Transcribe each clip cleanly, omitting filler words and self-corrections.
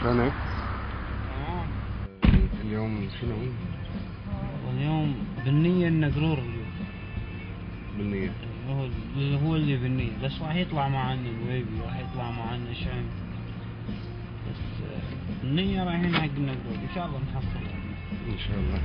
شلونك؟ تمام. اليوم شنو؟ اليوم بالنية النقرور اليوم. بالنية؟ هو اللي بالنية، بس راح يطلع معنا الويبي، راح يطلع معنا شام، بس النية رايحين حق النقرور، ان شاء الله نحصل ان شاء الله.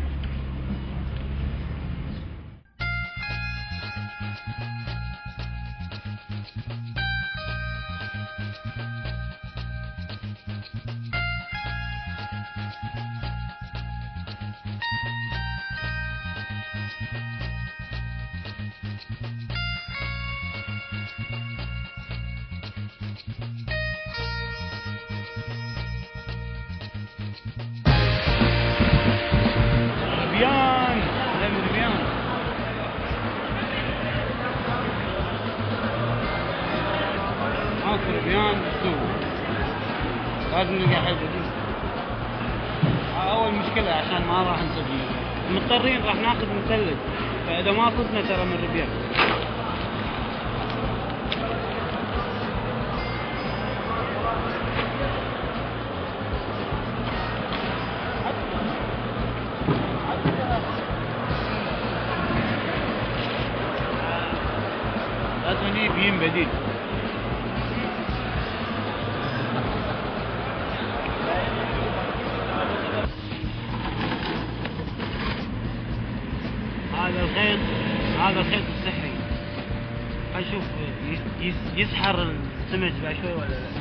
ربيان ربيان ماكو ربيان بالسوق، لازم نلقى حل جديد. اول مشكلة عشان ما راح نصيد، مضطرين راح ناخذ مثلج، فاذا ما صدنا ترى من ربيان. لازم يجيب بديل. هذا الخيط السحري، خلينا نشوف يسحر السمك بعد شوي ولا لا.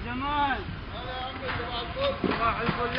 جمال هلا يا عمي، صباح الفل.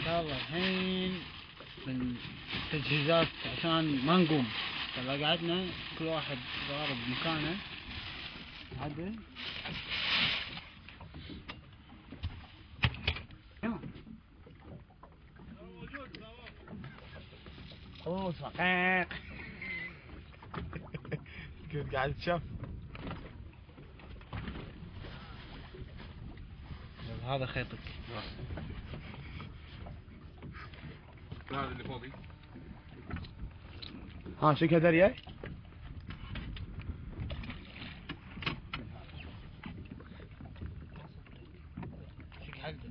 يلا الحين من التجهيزات عشان ما نقوم، يلا قعدنا كل واحد ضارب مكانه عدل. اوه صقيق. كنت قاعد تشوف هذا خيطك. هذا اللي فوقي. ها شكها دريا. شق حلقه.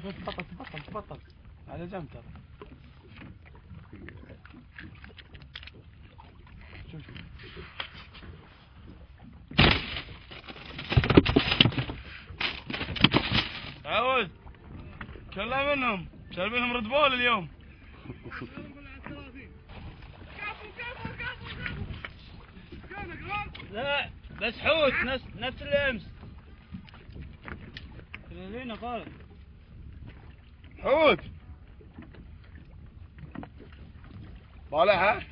سوي تبطل على جنب ترى. شوف تعود كلها منهم شاربينهم ريد بول اليوم. لا بس حوت نفس الامس. خلينا قال حوت طالعها.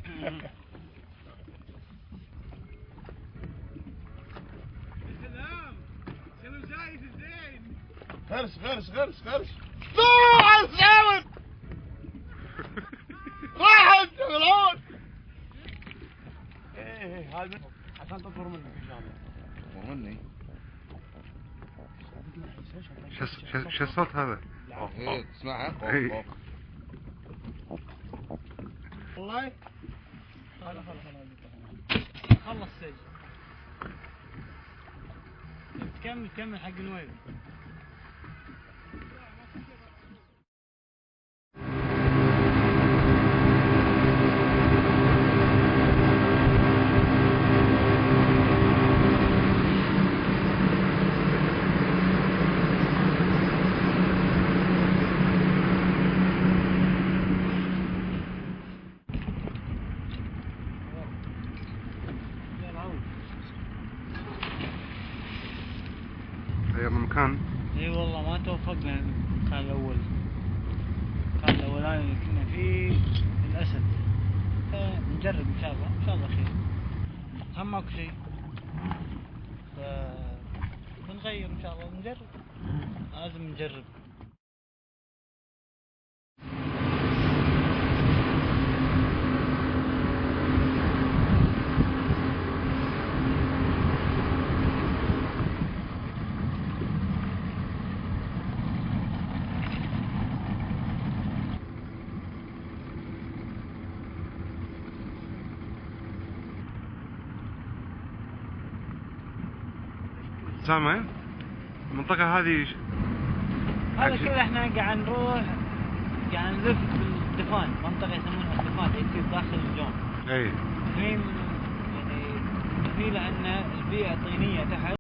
غرس طوع الساود راحت ملعون. ايه هذا عشان تطور منك ان شاء الله. مني. شو الصوت هذا؟ ايه تسمعها؟ والله خلص سجل. كمل حق نويل. غير المكان. اي والله ما توفقنا المكان الاول. المكان الاولاني اللي كنا فيه الاسد. نجرب ان شاء الله خير. هم ماكو شيء. بنغير ان شاء الله نجرب. لازم نجرب. سامع؟ المنطقة هذه هذا كله احنا قاعد نروح قاعد نلف بالدفان. منطقة يسمونها الدفان اللي تصير داخل الجون. اي الحين يعني هني لأن البيئة طينية تحت.